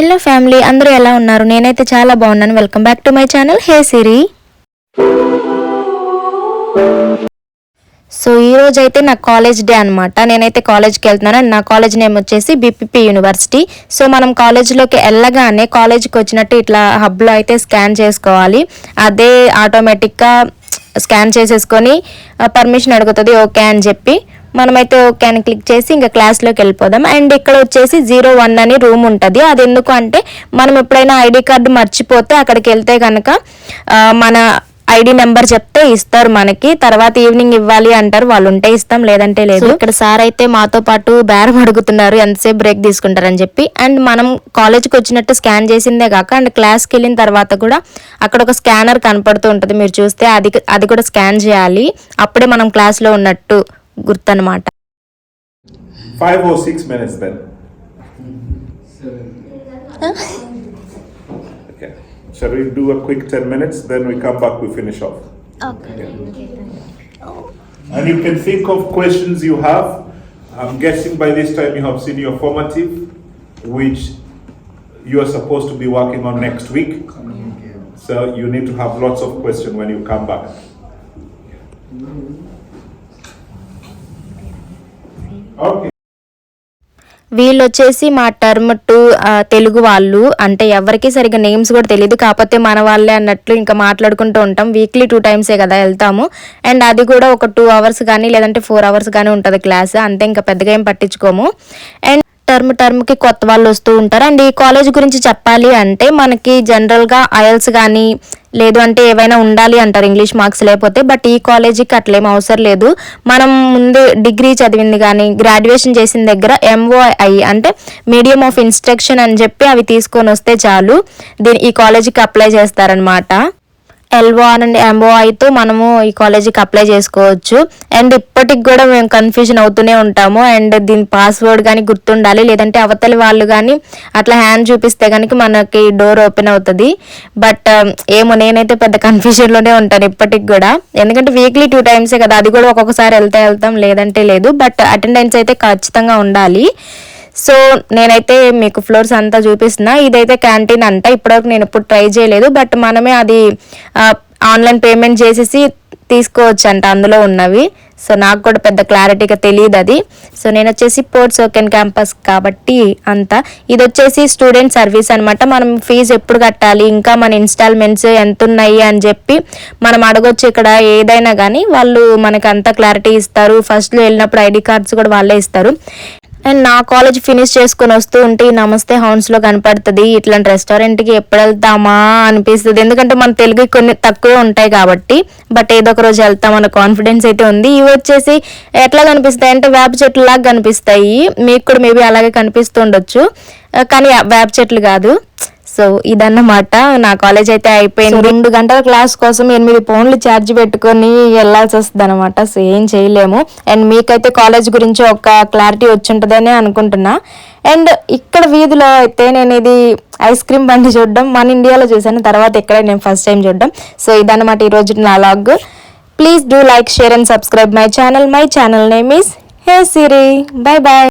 Hello family, అందరూ ఎలా ఉన్నారు? నేనైతే చాలా బాగున్నాను. Welcome back to my channel hey Siri. So ఈ రోజు అయితే నా కాలేజ్ డే అనమాట. నేనైతే కాలేజ్కి వెళ్తున్నాను అండ్ నా కాలేజ్ నేమ్ వచ్చేసి బీపీపీ యూనివర్సిటీ. సో మనం కాలేజ్లోకి వెళ్ళగానే కాలేజ్కి వచ్చినట్టు ఇట్లా హబ్లో అయితే స్కాన్ చేసుకోవాలి. అదే ఆటోమేటిక్గా స్కాన్ చేసేసుకొని పర్మిషన్ అడుగుతుంది, ఓకే అని చెప్పి మనమైతే ఓకే అని క్లిక్ చేసి ఇంకా క్లాస్లోకి వెళ్ళిపోదాం. అండ్ ఇక్కడ వచ్చేసి 01 అని రూమ్ ఉంటుంది. అది ఎందుకు అంటే మనం ఎప్పుడైనా ఐడి కార్డు మర్చిపోతే అక్కడికి వెళ్తే కనుక మన ఐడి నెంబర్ చెప్తే ఇస్తారు మనకి. తర్వాత ఈవినింగ్ ఇవ్వాలి అంటారు, వాళ్ళు ఉంటే ఇస్తాం లేదంటే లేదు. ఇక్కడ సార్ అయితే మాతో పాటు బేరం అడుగుతున్నారు ఎంతసేపు బ్రేక్ తీసుకుంటారని చెప్పి. అండ్ మనం కాలేజ్కి వచ్చినట్టు స్కాన్ చేసిందే కాక అండ్ క్లాస్కి వెళ్ళిన తర్వాత కూడా అక్కడ ఒక స్కానర్ కనపడుతూ ఉంటుంది, మీరు చూస్తే అది కూడా స్కాన్ చేయాలి. అప్పుడే మనం క్లాస్లో ఉన్నట్టు గుర్తనమాట. 5 or 6 minutes then. Okay. Shall we do a quick 10 minutes, then we come back, we finish off. Okay. And you can think of questions you have. I'm guessing by this time you have seen your formative, which you are supposed to be working on next week. So you need to have lots of questions when you come back. Okay. వీళ్ళు వచ్చేసి మా term 2 Telugu వాళ్ళు, అంటే ఎవరికి సరిగ్గా names కూడా తెలియదు, కాకపోతే మన వాళ్ళే అన్నట్లు ఇంకా మాట్లాడుకుంటూ ఉంటాం. వీక్లీ 2 టైమ్సే కదా వెళ్తాము. అండ్ అది కూడా ఒక 2 అవర్స్ కానీ లేదంటే 4 అవర్స్ కానీ ఉంటుంది క్లాస్, అంతే, ఇంకా పెద్దగా ఏం పట్టించుకోము. అండ్ టర్మ్కి కొత్త వాళ్ళు వస్తూ ఉంటారు. అండ్ ఈ కాలేజ్ గురించి చెప్పాలి అంటే మనకి జనరల్గా ఐఎల్స్ కానీ లేదు అంటే ఏవైనా ఉండాలి అంటారు ఇంగ్లీష్ మార్క్స్ లేకపోతే. బట్ ఈ కాలేజీకి అట్లేం అవసరం లేదు. మనం ముందు డిగ్రీ చదివింది కానీ గ్రాడ్యుయేషన్ చేసిన దగ్గర MOI అంటే మీడియం ఆఫ్ ఇన్స్ట్రక్షన్ అని చెప్పి అవి తీసుకొని వస్తే చాలు, ఈ కాలేజీకి అప్లై చేస్తారనమాట. LO అండ్ MOIతో మనము ఈ కాలేజీకి అప్లై చేసుకోవచ్చు. అండ్ ఇప్పటికి కూడా మేము కన్ఫ్యూజన్ అవుతూనే ఉంటాము. అండ్ దీని పాస్వర్డ్ కానీ గుర్తుండాలి, లేదంటే అవతలి వాళ్ళు కానీ అట్లా హ్యాండ్ చూపిస్తే కనుక మనకి డోర్ ఓపెన్ అవుతుంది. బట్ ఏమో, నేనైతే పెద్ద కన్ఫ్యూజన్లోనే ఉంటాను ఇప్పటికి కూడా, ఎందుకంటే వీక్లీ 2 టైమ్సే కదా, అది కూడా ఒక్కొక్కసారి వెళ్తాం లేదంటే లేదు. బట్ అటెండెన్స్ అయితే ఖచ్చితంగా ఉండాలి. సో నేనైతే మీకు ఫ్లోర్స్ అంతా చూపిస్తున్నా. ఇదైతే క్యాంటీన్ అంట, ఇప్పటివరకు నేను ఎప్పుడు ట్రై చేయలేదు. బట్ మనమే అది ఆన్లైన్ పేమెంట్ చేసేసి తీసుకోవచ్చు అంట అందులో ఉన్నవి. సో నాకు కూడా పెద్ద క్లారిటీగా తెలియదు అది. సో నేను వచ్చేసి పోర్ట్స్ ఓకెన్ క్యాంపస్ కాబట్టి అంతా. ఇది వచ్చేసి స్టూడెంట్ సర్వీస్ అనమాట. మనం ఫీజు ఎప్పుడు కట్టాలి, ఇంకా మన ఇన్స్టాల్మెంట్స్ ఎంత ఉన్నాయి అని చెప్పి మనం అడగొచ్చు. ఇక్కడ ఏదైనా కానీ వాళ్ళు మనకి అంతా క్లారిటీ ఇస్తారు. ఫస్ట్లో వెళ్ళినప్పుడు ఐడి కార్డ్స్ కూడా వాళ్ళే ఇస్తారు. అండ్ నా కాలేజ్ ఫినిష్ చేసుకొని వస్తూ ఉంటే ఈ నమస్తే హౌన్స్లో కనపడుతుంది. ఇట్లాంటి రెస్టారెంట్కి ఎప్పుడు వెళ్తామా అనిపిస్తుంది, ఎందుకంటే మన తెలుగు కొన్ని తక్కువే ఉంటాయి కాబట్టి. బట్ ఏదో ఒక రోజు వెళ్తామన్న కాన్ఫిడెన్స్ అయితే ఉంది. ఇవి వచ్చేసి ఎట్లా కనిపిస్తాయి అంటే వేప చెట్లు లాగా కనిపిస్తాయి. మీకు కూడా మేబీ అలాగే కనిపిస్తూ ఉండొచ్చు, కానీ వేప చెట్లు కాదు. సో ఇదన్నమాట, నా కాలేజ్ అయితే అయిపోయింది. 2 గంటల క్లాస్ కోసం 8 ఫోన్లు ఛార్జ్ పెట్టుకొని వెళ్ళాల్సి వస్తుంది అనమాట. సో ఏం చేయలేము. అండ్ మీకైతే కాలేజ్ గురించి ఒక క్లారిటీ వచ్చుంటుందని అనుకుంటున్నా. అండ్ ఇక్కడ వీధిలో అయితే నేను ఇది ఐస్ క్రీమ్ బండి చూడడం మన ఇండియాలో చూసాను, తర్వాత ఇక్కడే నేను ఫస్ట్ టైం చూడడం. సో ఇదన్నమాట ఈరోజు నా vlog. Please do like, share and subscribe my channel. My channel name is hey Siri. Bye bye.